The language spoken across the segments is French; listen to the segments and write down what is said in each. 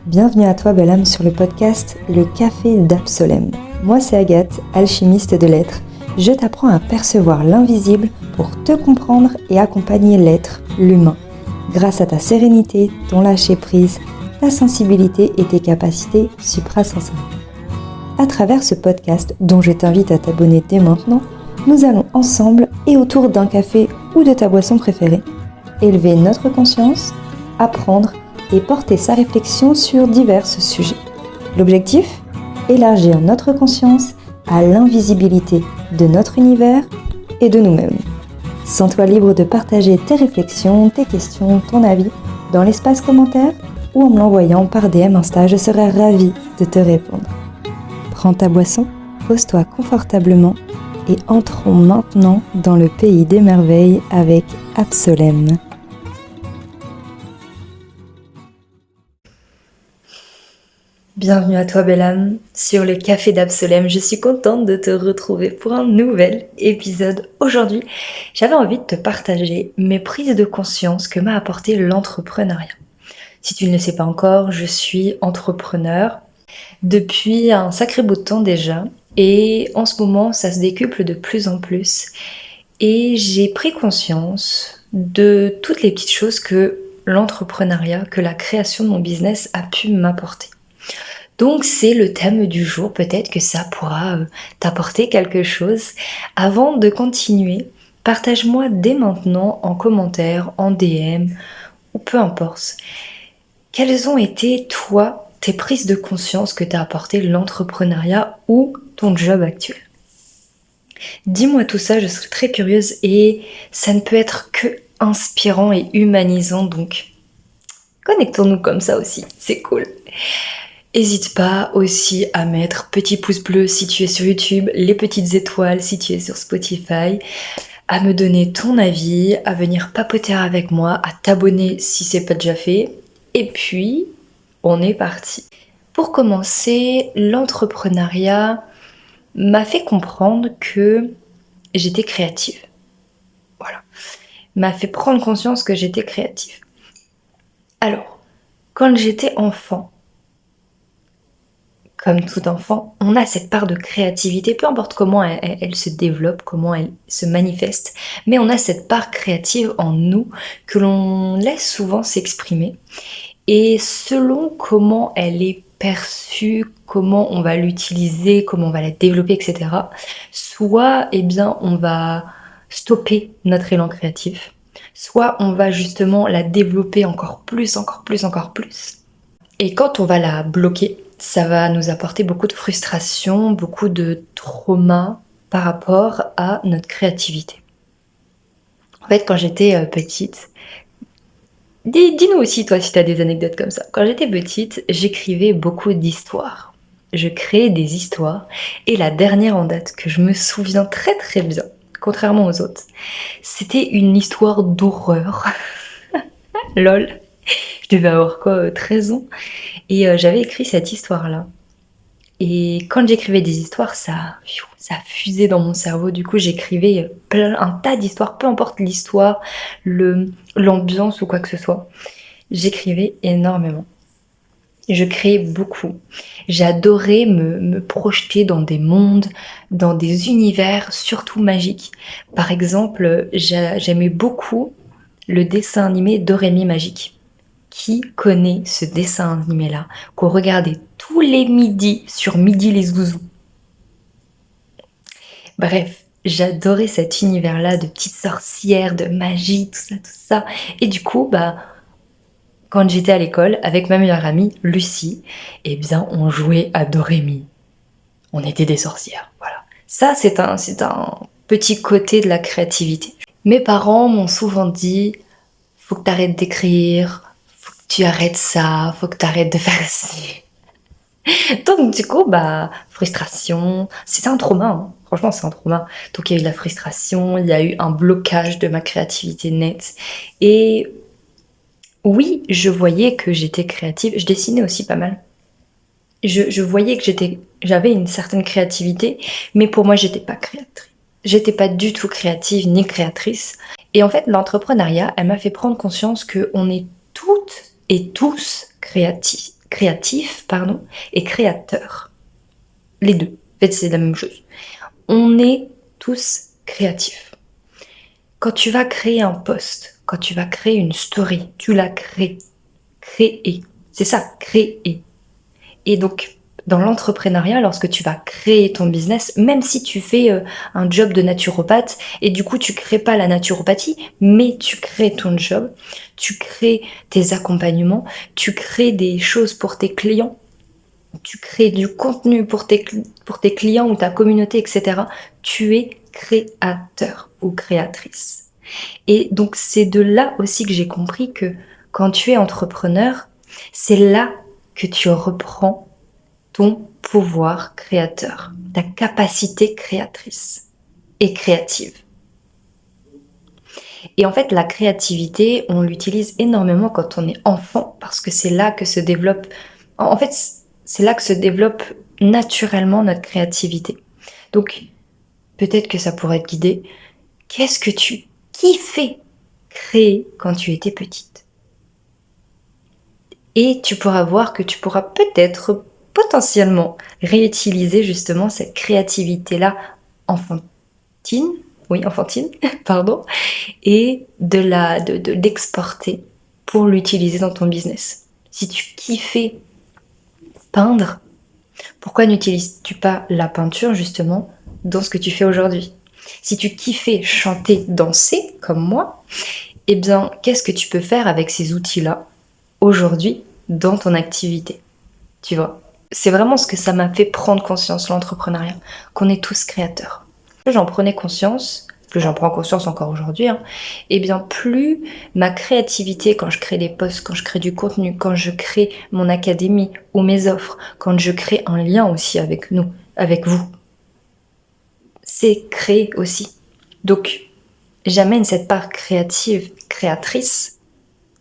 Bienvenue à toi belle âme sur le podcast Le Café d'Absolem. Moi c'est Agathe, alchimiste de l'être. Je t'apprends à percevoir l'invisible pour te comprendre et accompagner l'être, l'humain, grâce à ta sérénité, ton lâcher-prise, ta sensibilité et tes capacités suprasensorielles. À travers ce podcast, dont je t'invite à t'abonner dès maintenant, nous allons ensemble et autour d'un café ou de ta boisson préférée, élever notre conscience, apprendre et porter sa réflexion sur divers sujets. L'objectif ? Élargir notre conscience à l'invisibilité de notre univers et de nous-mêmes. Sens-toi libre de partager tes réflexions, tes questions, ton avis dans l'espace commentaire ou en me l'envoyant par DM Insta, je serai ravie de te répondre. Prends ta boisson, pose-toi confortablement et entrons maintenant dans le pays des merveilles avec Absolem. Bienvenue à toi belle âme sur le Café d'Absolem. Je suis contente de te retrouver pour un nouvel épisode. Aujourd'hui, j'avais envie de te partager mes prises de conscience que m'a apporté l'entrepreneuriat. Si tu ne le sais pas encore, je suis entrepreneur depuis un sacré bout de temps déjà et en ce moment ça se décuple de plus en plus et j'ai pris conscience de toutes les petites choses que l'entrepreneuriat, que la création de mon business a pu m'apporter. Donc c'est le thème du jour, peut-être que ça pourra t'apporter quelque chose. Avant de continuer, partage-moi dès maintenant en commentaire, en DM ou peu importe. Quelles ont été, toi, tes prises de conscience que t'a apporté l'entrepreneuriat ou ton job actuel ? Dis-moi tout ça, je serai très curieuse et ça ne peut être que inspirant et humanisant, donc connectons-nous comme ça aussi, c'est cool. N'hésite pas aussi à mettre petit pouce bleu si tu es sur YouTube, les petites étoiles si tu es sur Spotify, à me donner ton avis, à venir papoter avec moi, à t'abonner si c'est pas déjà fait. Et puis, on est parti. Pour commencer, l'entrepreneuriat m'a fait comprendre que j'étais créative. Voilà. M'a fait prendre conscience que j'étais créative. Alors, quand j'étais enfant, comme tout enfant, on a cette part de créativité, peu importe comment elle se développe, comment elle se manifeste, mais on a cette part créative en nous que l'on laisse souvent s'exprimer. Et selon comment elle est perçue, comment on va l'utiliser, comment on va la développer, etc., soit on va stopper notre élan créatif, soit on va justement la développer encore plus. Et quand on va la bloquer, ça va nous apporter beaucoup de frustration, beaucoup de trauma par rapport à notre créativité. En fait, quand j'étais petite, dis-nous aussi toi si tu as des anecdotes comme ça. Quand j'étais petite, j'écrivais beaucoup d'histoires. Je créais des histoires et la dernière en date que je me souviens très très bien, contrairement aux autres, c'était une histoire d'horreur. Lol. Je devais avoir 13 ans et j'avais écrit cette histoire-là. Et quand j'écrivais des histoires, ça fusait dans mon cerveau. Du coup, j'écrivais un tas d'histoires, peu importe l'histoire, l'ambiance ou quoi que ce soit. J'écrivais énormément. Je créais beaucoup. J'adorais me projeter dans des mondes, dans des univers, surtout magiques. Par exemple, j'aimais beaucoup le dessin animé Dorémy Magique. Qui connaît ce dessin animé-là qu'on regardait tous les midis sur Midi les Zouzous? Bref, j'adorais cet univers-là de petites sorcières, de magie, tout ça. Et du coup, quand j'étais à l'école avec ma meilleure amie, Lucie, on jouait à Dorémy. On était des sorcières, voilà. Ça, c'est un petit côté de la créativité. Mes parents m'ont souvent dit, faut que t'arrêtes d'écrire, tu arrêtes ça, faut que tu arrêtes de faire ci. Donc du coup, frustration, c'est un trauma, hein. Franchement c'est un trauma. Donc il y a eu de la frustration, il y a eu un blocage de ma créativité nette. Et oui, je voyais que j'étais créative, je dessinais aussi pas mal. Je voyais que j'avais une certaine créativité, mais pour moi j'étais pas créatrice. J'étais pas du tout créative ni créatrice. Et en fait l'entrepreneuriat, elle m'a fait prendre conscience qu'on est toutes est tous créatifs, et créateurs. Les deux. En fait, c'est la même chose. On est tous créatifs. Quand tu vas créer un post, quand tu vas créer une story, tu la crées. Créer. C'est ça, créer. Et donc, dans l'entrepreneuriat, lorsque tu vas créer ton business, même si tu fais un job de naturopathe et du coup tu crées pas la naturopathie, mais tu crées ton job, tu crées tes accompagnements, tu crées des choses pour tes clients, tu crées du contenu pour tes clients ou ta communauté, etc. Tu es créateur ou créatrice. Et donc c'est de là aussi que j'ai compris que quand tu es entrepreneur, c'est là que tu reprends ton pouvoir créateur, ta capacité créatrice et créative. Et en fait, la créativité, on l'utilise énormément quand on est enfant parce que c'est là que se développe, en fait, c'est là que se développe naturellement notre créativité. Donc, peut-être que ça pourrait te guider. Qu'est-ce que tu kiffais créer quand tu étais petite? Et tu pourras voir que tu pourras peut-être potentiellement réutiliser justement cette créativité-là enfantine, pardon, et de l'exporter pour l'utiliser dans ton business. Si tu kiffais peindre, pourquoi n'utilises-tu pas la peinture justement dans ce que tu fais aujourd'hui? Si tu kiffais chanter, danser comme moi, eh bien, qu'est-ce que tu peux faire avec ces outils-là aujourd'hui dans ton activité? Tu vois? C'est vraiment ce que ça m'a fait prendre conscience, l'entrepreneuriat, qu'on est tous créateurs. Plus j'en prenais conscience, plus j'en prends conscience encore aujourd'hui, et bien plus ma créativité, quand je crée des posts, quand je crée du contenu, quand je crée mon académie ou mes offres, quand je crée un lien aussi avec nous, avec vous, c'est créer aussi. Donc, j'amène cette part créative, créatrice,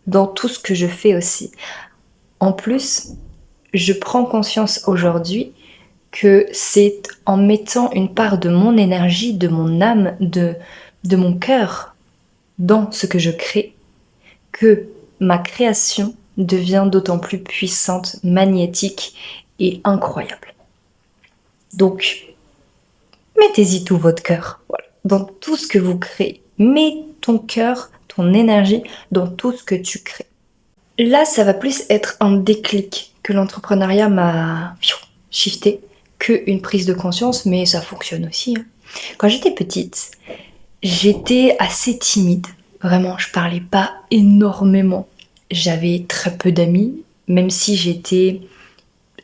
dans tout ce que je fais aussi. En plus, je prends conscience aujourd'hui que c'est en mettant une part de mon énergie, de mon âme, de mon cœur dans ce que je crée, que ma création devient d'autant plus puissante, magnétique et incroyable. Donc, mettez-y tout votre cœur, voilà, dans tout ce que vous créez. Mets ton cœur, ton énergie dans tout ce que tu crées. Là, ça va plus être un déclic que l'entrepreneuriat m'a shifté qu'une prise de conscience, mais ça fonctionne aussi. Quand j'étais petite, j'étais assez timide. Vraiment, je parlais pas énormément. J'avais très peu d'amis, même si j'étais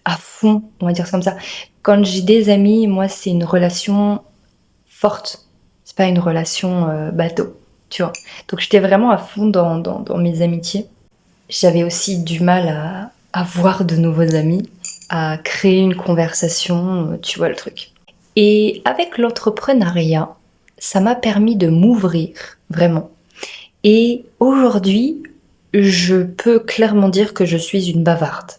à fond, on va dire ça comme ça. Quand j'ai des amis, moi, c'est une relation forte. C'est pas une relation bateau, tu vois. Donc j'étais vraiment à fond dans mes amitiés. J'avais aussi du mal à avoir de nouveaux amis, à créer une conversation, tu vois le truc. Et avec l'entrepreneuriat, ça m'a permis de m'ouvrir, vraiment. Et aujourd'hui, je peux clairement dire que je suis une bavarde.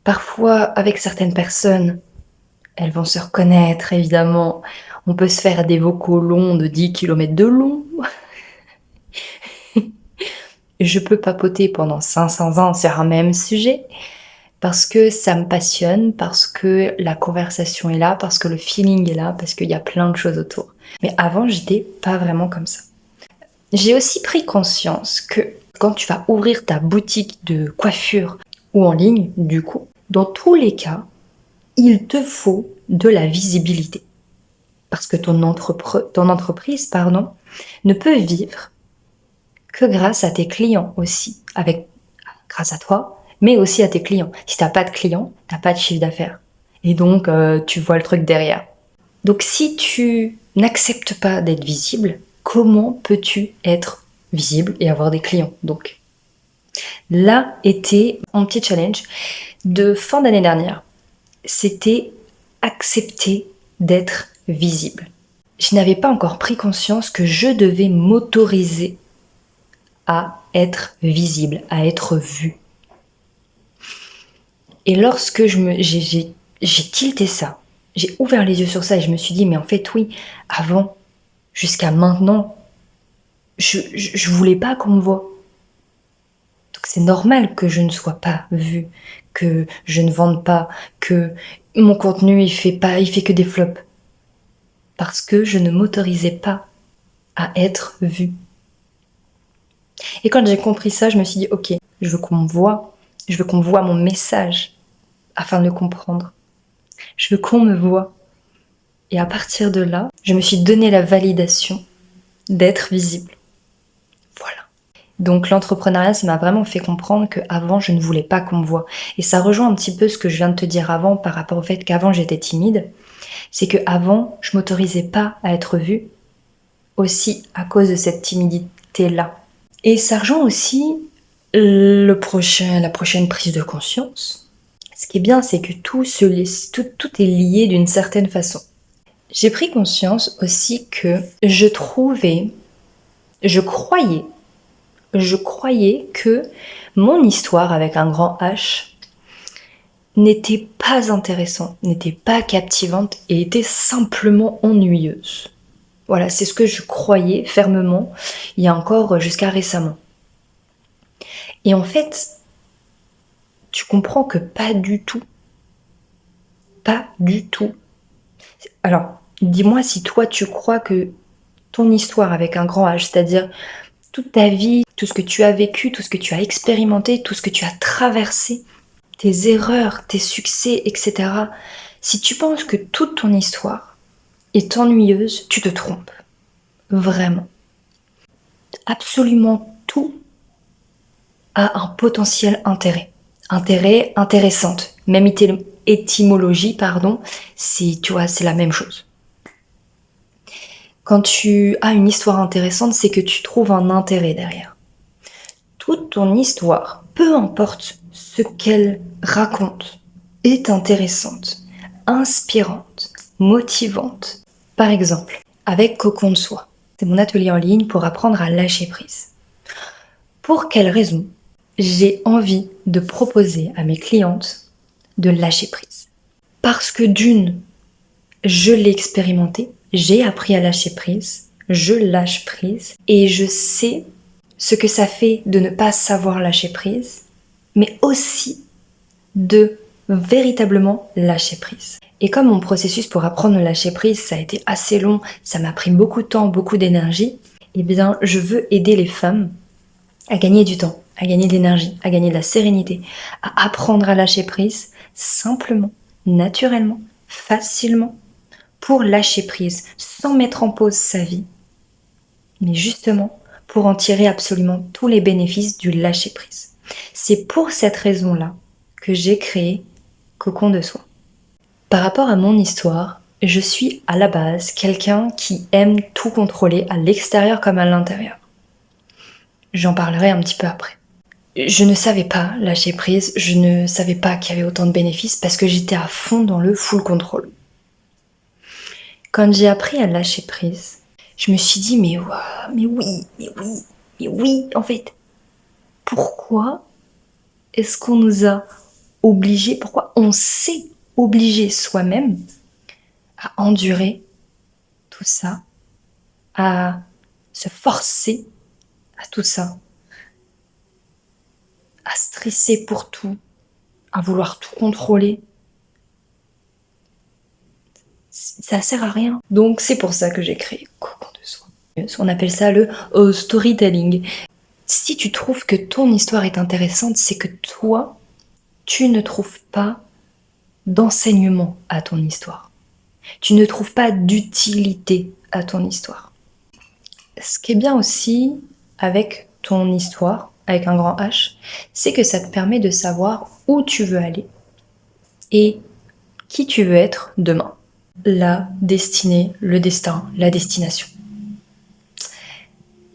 Parfois, avec certaines personnes, elles vont se reconnaître, évidemment. On peut se faire des vocaux longs de 10 km de long. Je peux papoter pendant 500 ans sur un même sujet parce que ça me passionne, parce que la conversation est là, parce que le feeling est là, parce qu'il y a plein de choses autour. Mais avant, j'étais pas vraiment comme ça. J'ai aussi pris conscience que quand tu vas ouvrir ta boutique de coiffure ou en ligne, du coup, dans tous les cas, il te faut de la visibilité. Parce que ton entreprise, ne peut vivre que grâce à tes clients aussi, grâce à toi, mais aussi à tes clients. Si t'as pas de clients, t'as pas de chiffre d'affaires. Et donc, tu vois le truc derrière. Donc, si tu n'acceptes pas d'être visible, comment peux-tu être visible et avoir des clients? Donc, là était mon petit challenge de fin d'année dernière. C'était accepter d'être visible. Je n'avais pas encore pris conscience que je devais m'autoriser à être visible, à être vue. Et lorsque j'ai tilté ça, j'ai ouvert les yeux sur ça et je me suis dit, mais en fait oui, avant, jusqu'à maintenant, je voulais pas qu'on me voie. C'est normal que je ne sois pas vue, que je ne vende pas, que mon contenu il fait que des flops. Parce que je ne m'autorisais pas à être vue. Et quand j'ai compris ça, je me suis dit, ok, je veux qu'on me voie, je veux qu'on voie mon message afin de le comprendre. Je veux qu'on me voie. Et à partir de là, je me suis donné la validation d'être visible. Voilà. Donc l'entrepreneuriat, ça m'a vraiment fait comprendre qu'avant, je ne voulais pas qu'on me voie. Et ça rejoint un petit peu ce que je viens de te dire avant par rapport au fait qu'avant, j'étais timide. C'est qu'avant, je m'autorisais pas à être vue, aussi à cause de cette timidité-là. Et ça rejoint aussi la prochaine prise de conscience. Ce qui est bien, c'est que tout est lié d'une certaine façon. J'ai pris conscience aussi que je croyais que mon histoire avec un grand H n'était pas intéressante, n'était pas captivante et était simplement ennuyeuse. Voilà, c'est ce que je croyais fermement il y a encore jusqu'à récemment. Et en fait, tu comprends que pas du tout. Pas du tout. Alors, dis-moi si toi tu crois que ton histoire avec un grand H, c'est-à-dire toute ta vie, tout ce que tu as vécu, tout ce que tu as expérimenté, tout ce que tu as traversé, tes erreurs, tes succès, etc. Si tu penses que toute ton histoire est ennuyeuse, tu te trompes. Vraiment. Absolument tout a un potentiel intérêt. Intérêt, intéressante. Même étymologie, c'est la même chose. Quand tu as une histoire intéressante, c'est que tu trouves un intérêt derrière. Toute ton histoire, peu importe ce qu'elle raconte, est intéressante, inspirante, motivante. Par exemple, avec Cocon de Soi, c'est mon atelier en ligne pour apprendre à lâcher prise. Pour quelle raison j'ai envie de proposer à mes clientes de lâcher prise? Parce que d'une, je l'ai expérimenté, j'ai appris à lâcher prise, je lâche prise et je sais ce que ça fait de ne pas savoir lâcher prise, mais aussi de véritablement lâcher prise. Et comme mon processus pour apprendre à lâcher prise, ça a été assez long, ça m'a pris beaucoup de temps, beaucoup d'énergie, eh bien je veux aider les femmes à gagner du temps, à gagner de l'énergie, à gagner de la sérénité, à apprendre à lâcher prise simplement, naturellement, facilement, pour lâcher prise, sans mettre en pause sa vie, mais justement pour en tirer absolument tous les bénéfices du lâcher prise. C'est pour cette raison-là que j'ai créé Cocon de Soi. Par rapport à mon histoire, je suis à la base quelqu'un qui aime tout contrôler à l'extérieur comme à l'intérieur. J'en parlerai un petit peu après. Je ne savais pas lâcher prise, je ne savais pas qu'il y avait autant de bénéfices parce que j'étais à fond dans le full contrôle. Quand j'ai appris à lâcher prise, je me suis dit mais oui, en fait, pourquoi est-ce qu'on nous a obligés, pourquoi on s'est obligé soi-même à endurer tout ça, à se forcer à tout ça, à stresser pour tout, à vouloir tout contrôler. Ça sert à rien. Donc c'est pour ça que j'ai créé Cocon de Soi. On appelle ça le storytelling. Si tu trouves que ton histoire est intéressante, c'est que toi, tu ne trouves pas d'enseignement à ton histoire. Tu ne trouves pas d'utilité à ton histoire. Ce qui est bien aussi avec ton histoire, avec un grand H, c'est que ça te permet de savoir où tu veux aller et qui tu veux être demain. La destinée, le destin, la destination.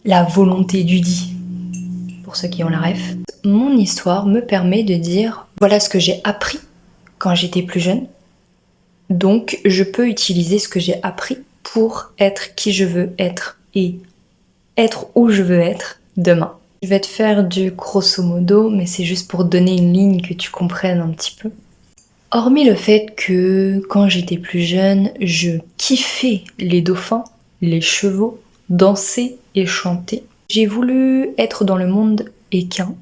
La volonté du dit, pour ceux qui ont la ref. Mon histoire me permet de dire, voilà ce que j'ai appris quand j'étais plus jeune, donc je peux utiliser ce que j'ai appris pour être qui je veux être et être où je veux être demain. Je vais te faire du grosso modo, mais c'est juste pour donner une ligne que tu comprennes un petit peu. Hormis le fait que quand j'étais plus jeune, je kiffais les dauphins, les chevaux, danser et chanter, j'ai voulu être dans le monde équin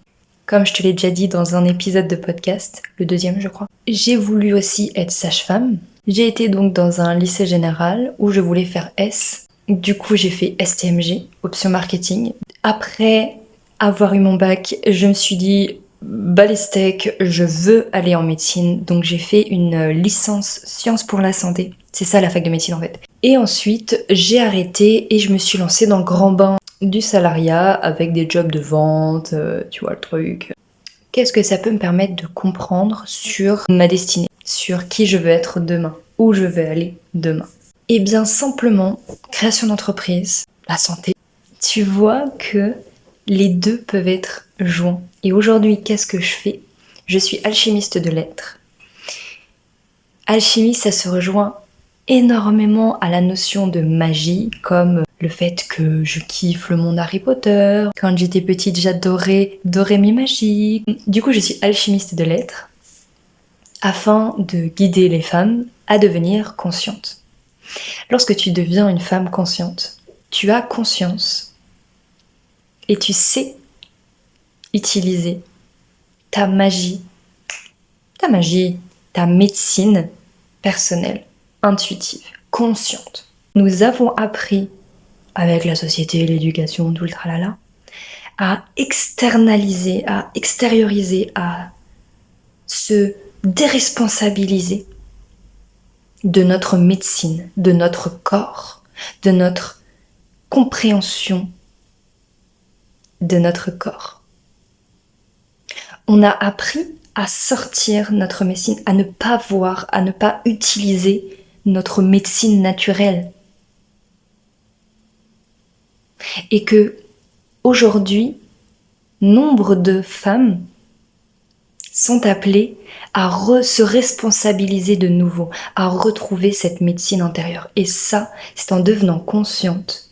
comme je te l'ai déjà dit dans un épisode de podcast, le deuxième je crois. J'ai voulu aussi être sage-femme. J'ai été donc dans un lycée général où je voulais faire S. Du coup j'ai fait STMG, option marketing. Après avoir eu mon bac, je me suis dit bah les steaks, je veux aller en médecine. Donc j'ai fait une licence sciences pour la santé. C'est ça la fac de médecine en fait. Et ensuite j'ai arrêté et je me suis lancée dans le grand bain du salariat avec des jobs de vente, tu vois le truc. Qu'est-ce que ça peut me permettre de comprendre sur ma destinée, sur qui je veux être demain, où je veux aller demain? Eh bien simplement, création d'entreprise, la santé. Tu vois que les deux peuvent être joints. Et aujourd'hui, qu'est-ce que je fais? Je suis alchimiste de lettres. Alchimie, ça se rejoint énormément à la notion de magie, comme le fait que je kiffe le monde Harry Potter. Quand j'étais petite, j'adorais Dorémy Magie. Du coup, je suis alchimiste de lettres afin de guider les femmes à devenir conscientes. Lorsque tu deviens une femme consciente, tu as conscience et tu sais utiliser ta magie, ta médecine personnelle, intuitive, consciente. Nous avons appris, avec la société, l'éducation, tout le tralala, à externaliser, à extérioriser, à se déresponsabiliser de notre médecine, de notre corps, de notre compréhension de notre corps. On a appris à sortir notre médecine, à ne pas voir, à ne pas utiliser notre médecine naturelle. Et que aujourd'hui, nombre de femmes sont appelées à se responsabiliser de nouveau, à retrouver cette médecine intérieure. Et ça, c'est en devenant consciente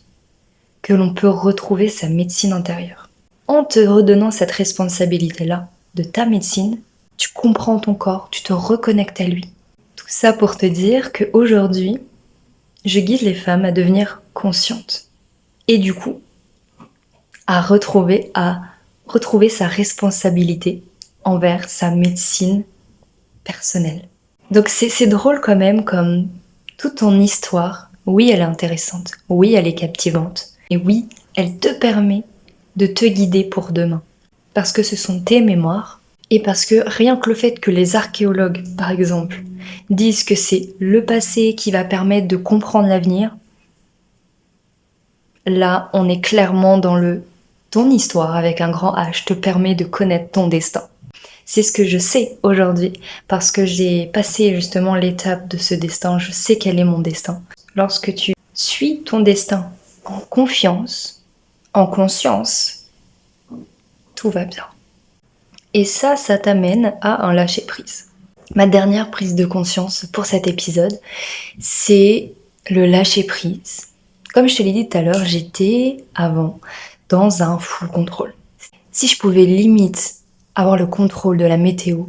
que l'on peut retrouver sa médecine intérieure. En te redonnant cette responsabilité-là de ta médecine, tu comprends ton corps, tu te reconnectes à lui. Tout ça pour te dire qu'aujourd'hui, je guide les femmes à devenir conscientes. Et du coup, à retrouver sa responsabilité envers sa médecine personnelle. Donc c'est drôle quand même, comme toute ton histoire, oui elle est intéressante, oui elle est captivante, et oui elle te permet de te guider pour demain. Parce que ce sont tes mémoires, et parce que rien que le fait que les archéologues, par exemple, disent que c'est le passé qui va permettre de comprendre l'avenir, là on est clairement dans ton histoire avec un grand H te permet de connaître ton destin. C'est ce que je sais aujourd'hui, parce que j'ai passé justement l'étape de ce destin, je sais quel est mon destin. Lorsque tu suis ton destin en confiance, en conscience, tout va bien. Et ça t'amène à un lâcher-prise. Ma dernière prise de conscience pour cet épisode, c'est le lâcher-prise. Comme je te l'ai dit tout à l'heure, j'étais avant dans un full contrôle. Si je pouvais limite avoir le contrôle de la météo,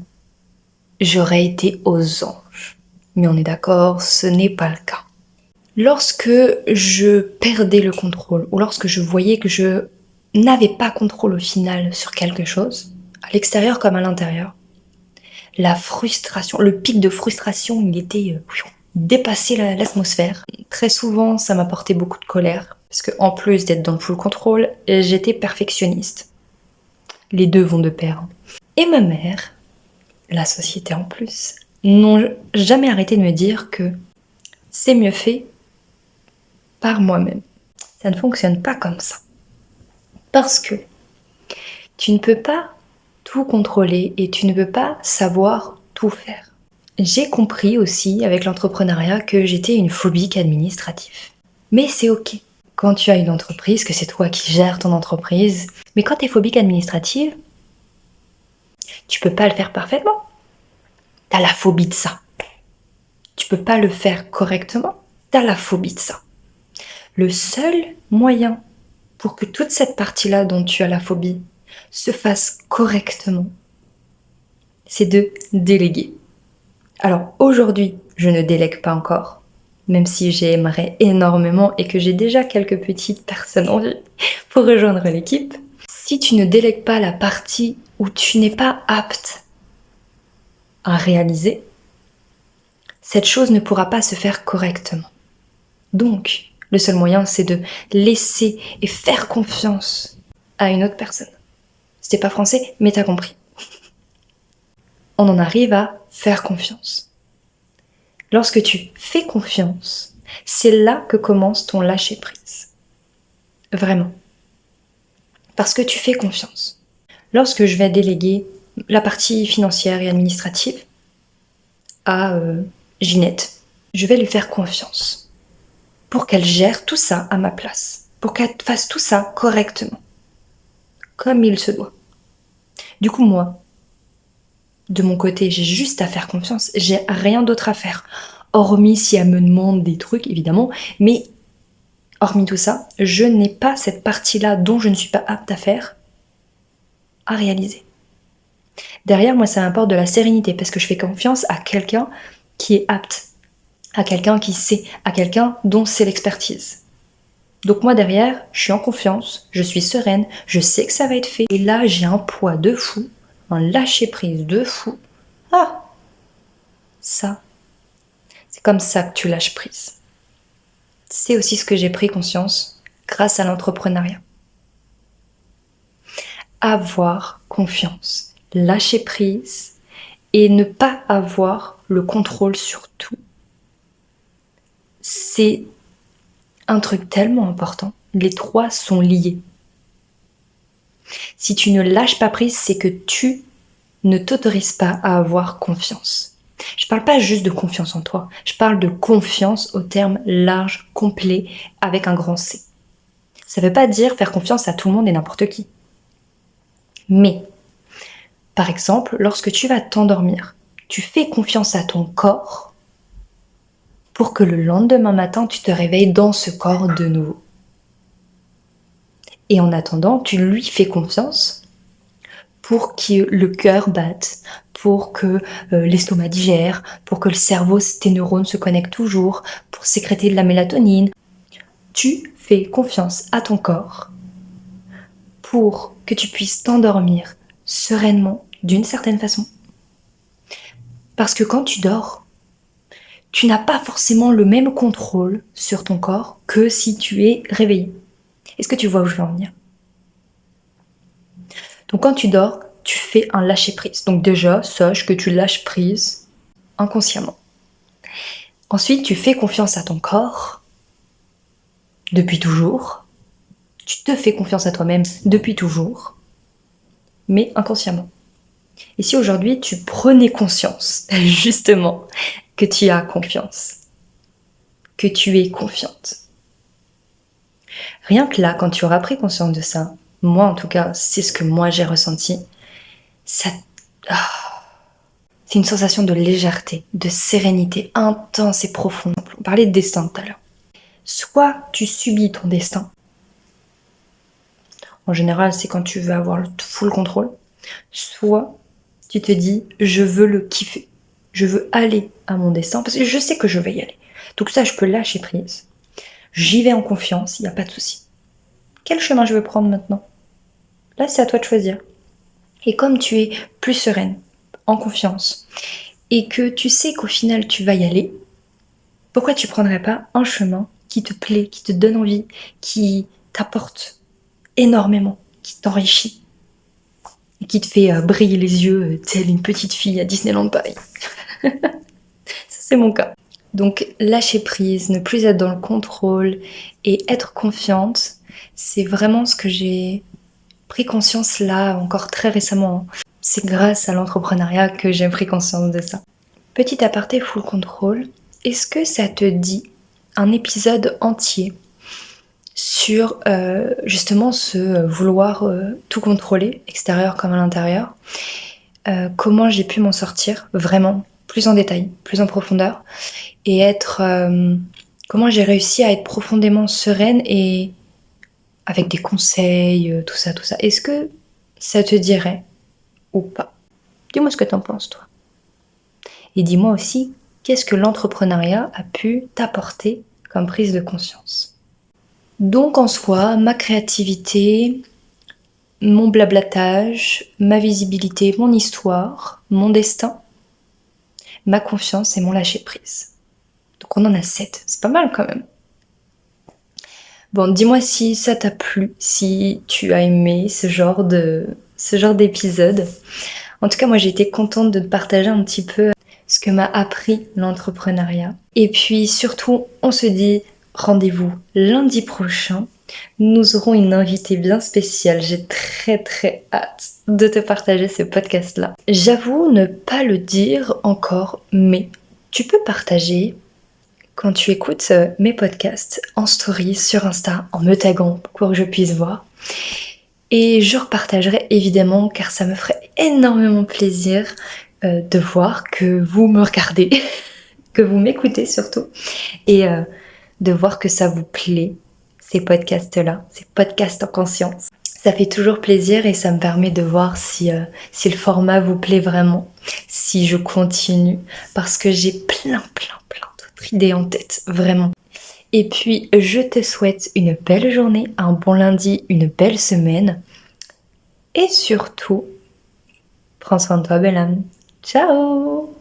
j'aurais été aux anges. Mais on est d'accord, ce n'est pas le cas. Lorsque je perdais le contrôle, ou lorsque je voyais que je n'avais pas contrôle au final sur quelque chose, à l'extérieur comme à l'intérieur, la frustration, le pic de frustration, il dépassait l'atmosphère. Très souvent, ça m'apportait beaucoup de colère, parce qu'en plus d'être dans le full contrôle, j'étais perfectionniste. Les deux vont de pair. Et ma mère, la société en plus, n'ont jamais arrêté de me dire que c'est mieux fait par moi-même. Ça ne fonctionne pas comme ça. Parce que tu ne peux pas tout contrôler et tu ne peux pas savoir tout faire. J'ai compris aussi avec l'entrepreneuriat que j'étais une phobique administrative. Mais c'est ok. Quand tu as une entreprise, que c'est toi qui gères ton entreprise, mais quand tu es phobique administrative, tu peux pas le faire parfaitement. T'as la phobie de ça. Tu peux pas le faire correctement. T'as la phobie de ça. Le seul moyen pour que toute cette partie-là dont tu as la phobie se fasse correctement, c'est de déléguer. Alors aujourd'hui, je ne délègue pas encore, même si j'aimerais énormément et que j'ai déjà quelques petites personnes en vue pour rejoindre l'équipe. Si tu ne délègues pas la partie où tu n'es pas apte à réaliser, cette chose ne pourra pas se faire correctement. Donc, le seul moyen, c'est de laisser et faire confiance à une autre personne. C'était pas français, mais t'as compris. On en arrive à faire confiance. Lorsque tu fais confiance, c'est là que commence ton lâcher-prise. Vraiment. Parce que tu fais confiance. Lorsque je vais déléguer la partie financière et administrative à Ginette, je vais lui faire confiance pour qu'elle gère tout ça à ma place, pour qu'elle fasse tout ça correctement, comme il se doit. Du coup, moi, de mon côté, j'ai juste à faire confiance, j'ai rien d'autre à faire, hormis si elle me demande des trucs, évidemment, mais hormis tout ça, je n'ai pas cette partie-là dont je ne suis pas apte à faire, à réaliser. Derrière, moi, ça m'apporte de la sérénité, parce que je fais confiance à quelqu'un qui est apte, à quelqu'un qui sait, à quelqu'un dont c'est l'expertise. Donc moi derrière, je suis en confiance, je suis sereine, je sais que ça va être fait. Et là, j'ai un poids de fou, un lâcher-prise de fou. Ah, ça, c'est comme ça que tu lâches prise. C'est aussi ce que j'ai pris conscience grâce à l'entrepreneuriat. Avoir confiance, lâcher prise et ne pas avoir le contrôle sur tout. C'est un truc tellement important. Les trois sont liés. Si tu ne lâches pas prise, c'est que tu ne t'autorises pas à avoir confiance. Je parle pas juste de confiance en toi, je parle de confiance au terme large, complet, avec un grand C. Ça veut pas dire faire confiance à tout le monde et n'importe qui. Mais, par exemple, lorsque tu vas t'endormir, tu fais confiance à ton corps pour que le lendemain matin, tu te réveilles dans ce corps de nouveau. Et en attendant, tu lui fais confiance pour que le cœur batte, pour que l'estomac digère, pour que le cerveau, tes neurones se connectent toujours, pour sécréter de la mélatonine. Tu fais confiance à ton corps pour que tu puisses t'endormir sereinement d'une certaine façon. Parce que quand tu dors, tu n'as pas forcément le même contrôle sur ton corps que si tu es réveillé. Est-ce que tu vois où je veux en venir ? Donc quand tu dors, tu fais un lâcher-prise. Donc déjà, sache que tu lâches prise inconsciemment. Ensuite, tu fais confiance à ton corps depuis toujours. Tu te fais confiance à toi-même depuis toujours, mais inconsciemment. Et si aujourd'hui, tu prenais conscience, justement, que tu as confiance, que tu es confiante. Rien que là, quand tu auras pris conscience de ça, moi en tout cas, c'est ce que moi j'ai ressenti, ça... c'est une sensation de légèreté, de sérénité intense et profonde. On parlait de destin tout à l'heure. Soit tu subis ton destin, en général c'est quand tu veux avoir le full contrôle, soit tu te dis je veux le kiffer, je veux aller à mon destin parce que je sais que je vais y aller. Donc ça je peux lâcher prise, j'y vais en confiance, il n'y a pas de souci. Quel chemin je veux prendre maintenant ? Là c'est à toi de choisir. Et comme tu es plus sereine, en confiance, et que tu sais qu'au final tu vas y aller, pourquoi tu prendrais pas un chemin qui te plaît, qui te donne envie, qui t'apporte énormément, qui t'enrichit, et qui te fait briller les yeux telle une petite fille à Disneyland Paris. Ça c'est mon cas. Donc lâcher prise, ne plus être dans le contrôle et être confiante, c'est vraiment ce que j'ai pris conscience là encore très récemment. C'est grâce à l'entrepreneuriat que j'ai pris conscience de ça. Petit aparté full contrôle, est-ce que ça te dit un épisode entier sur justement ce vouloir tout contrôler, extérieur comme à l'intérieur, comment j'ai pu m'en sortir vraiment plus en détail, plus en profondeur, et être comment j'ai réussi à être profondément sereine et avec des conseils, tout ça. Est-ce que ça te dirait ou pas ? Dis-moi ce que t'en penses toi. Et dis-moi aussi, qu'est-ce que l'entrepreneuriat a pu t'apporter comme prise de conscience ? Donc en soi, ma créativité, mon blablatage, ma visibilité, mon histoire, mon destin, ma confiance et mon lâcher-prise. Donc on en a 7, c'est pas mal quand même. Bon, dis-moi si ça t'a plu, si tu as aimé ce genre d'épisode. En tout cas, moi j'ai été contente de te partager un petit peu ce que m'a appris l'entrepreneuriat. Et puis surtout, on se dit rendez-vous lundi prochain. Nous aurons une invitée bien spéciale. J'ai très très hâte de te partager ce podcast-là. J'avoue ne pas le dire encore, mais tu peux partager quand tu écoutes mes podcasts en story sur Insta, en me taguant pour que je puisse voir. Et je repartagerai évidemment car ça me ferait énormément plaisir de voir que vous me regardez, que vous m'écoutez surtout, et de voir que ça vous plaît, ces podcasts-là, ces podcasts en conscience. Ça fait toujours plaisir et ça me permet de voir si le format vous plaît vraiment, si je continue, parce que j'ai plein d'autres idées en tête, vraiment. Et puis, je te souhaite une belle journée, un bon lundi, une belle semaine. Et surtout, prends soin de toi, belle âme. Ciao!